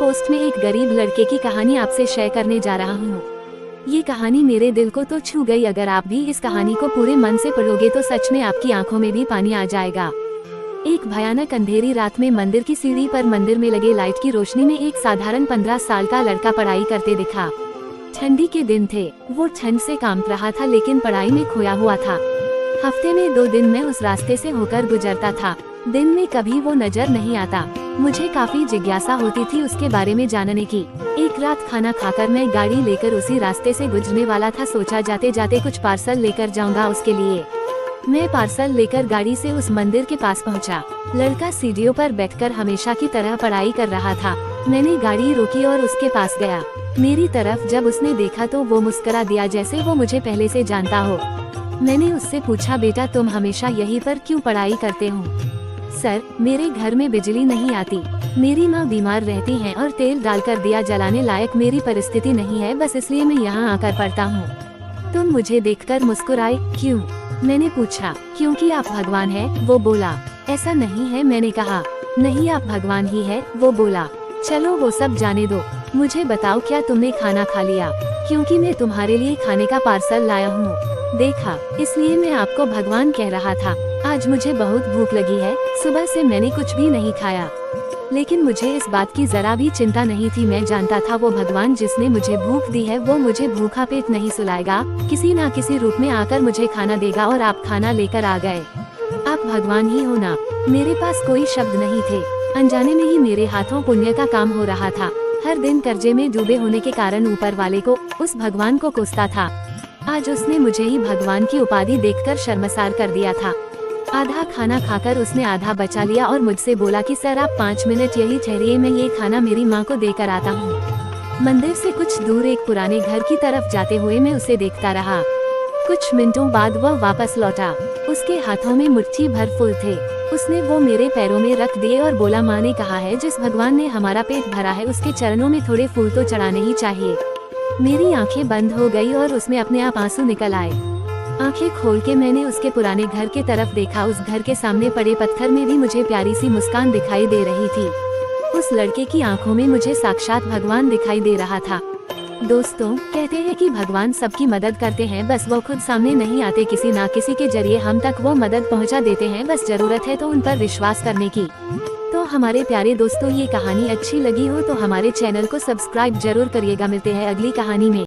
Post में एक गरीब लड़के की कहानी आपसे शेयर करने जा रहा हूँ। ये कहानी मेरे दिल को तो छू गई। अगर आप भी इस कहानी को पूरे मन से पढ़ोगे तो सच में आपकी आंखों में भी पानी आ जाएगा। एक भयानक अंधेरी रात में मंदिर की सीढ़ी पर मंदिर में लगे लाइट की रोशनी में एक साधारण 15 साल का लड़का पढ़ाई करते दिखा। ठंडी के दिन थे, वो ठंड से कांप रहा था लेकिन पढ़ाई में खोया हुआ था। हफ्ते में 2 दिन में उस रास्ते से होकर गुजरता था। दिन में कभी वो नजर नहीं आता। मुझे काफी जिज्ञासा होती थी उसके बारे में जानने की। एक रात खाना खाकर मैं गाड़ी लेकर उसी रास्ते से गुजरने वाला था। सोचा जाते जाते कुछ पार्सल लेकर जाऊंगा उसके लिए। मैं पार्सल लेकर गाड़ी से उस मंदिर के पास पहुंचा। लड़का सीढ़ियों पर बैठकर हमेशा की तरह पढ़ाई कर रहा था। मैंने गाड़ी रोकी और उसके पास गया। मेरी तरफ जब उसने देखा तो वो मुस्कुरा दिया जैसे वो मुझे पहले से जानता हो। मैंने उससे पूछा, बेटा तुम हमेशा यहीं पर क्यों पढ़ाई करते हो? सर, मेरे घर में बिजली नहीं आती, मेरी माँ बीमार रहती हैं और तेल डालकर दिया जलाने लायक मेरी परिस्थिति नहीं है, बस इसलिए मैं यहाँ आकर पढ़ता हूँ। तुम मुझे देखकर मुस्कुराए क्यों? मैंने पूछा। क्योंकि आप भगवान हैं, वो बोला। ऐसा नहीं है, मैंने कहा। नहीं, आप भगवान ही है, वो बोला। चलो वो सब जाने दो, मुझे बताओ क्या तुमने खाना खा लिया? क्योंकि मैं तुम्हारे लिए खाने का पार्सल लाया हूँ। देखा, इसलिए मैं आपको भगवान कह रहा था। आज मुझे बहुत भूख लगी है, सुबह से मैंने कुछ भी नहीं खाया। लेकिन मुझे इस बात की जरा भी चिंता नहीं थी। मैं जानता था वो भगवान जिसने मुझे भूख दी है वो मुझे भूखा पेट नहीं सुलाएगा, किसी न किसी रूप में आकर मुझे खाना देगा। और आप खाना लेकर आ गए। आप भगवान ही हो ना? मेरे पास कोई शब्द नहीं थे। अनजाने में ही मेरे हाथों पुण्य का काम हो रहा था। हर दिन कर्जे में डूबे होने के कारण ऊपर वाले को, उस भगवान को कोसता था। आज उसने मुझे ही भगवान की उपाधि देखकर शर्मसार कर दिया था। आधा खाना खाकर उसने आधा बचा लिया और मुझसे बोला कि सर आप 5 मिनट यही ठहरिए, मैं ये खाना मेरी माँ को देकर आता हूँ। मंदिर से कुछ दूर एक पुराने घर की तरफ जाते हुए मैं उसे देखता रहा। कुछ मिनटों बाद वह वापस लौटा। उसके हाथों में मुट्ठी भर फूल थे। उसने वो मेरे पैरों में रख दिए और बोला, माँ ने कहा है जिस भगवान ने हमारा पेट भरा है उसके चरणों में थोड़े फूल तो चढ़ाने ही चाहिए। मेरी आंखें बंद हो गई और उसमें अपने आप आंसू निकल आए। आंखें खोल के मैंने उसके पुराने घर के तरफ देखा। उस घर के सामने पड़े पत्थर में भी मुझे प्यारी सी मुस्कान दिखाई दे रही थी। उस लड़के की आंखों में मुझे साक्षात भगवान दिखाई दे रहा था। दोस्तों, कहते हैं कि भगवान सबकी मदद करते हैं, बस वो खुद सामने नहीं आते, किसी ना किसी के जरिए हम तक वो मदद पहुंचा देते हैं। बस जरूरत है तो उन पर विश्वास करने की। तो हमारे प्यारे दोस्तों, ये कहानी अच्छी लगी हो तो हमारे चैनल को सब्सक्राइब जरूर करिएगा। मिलते हैं अगली कहानी में।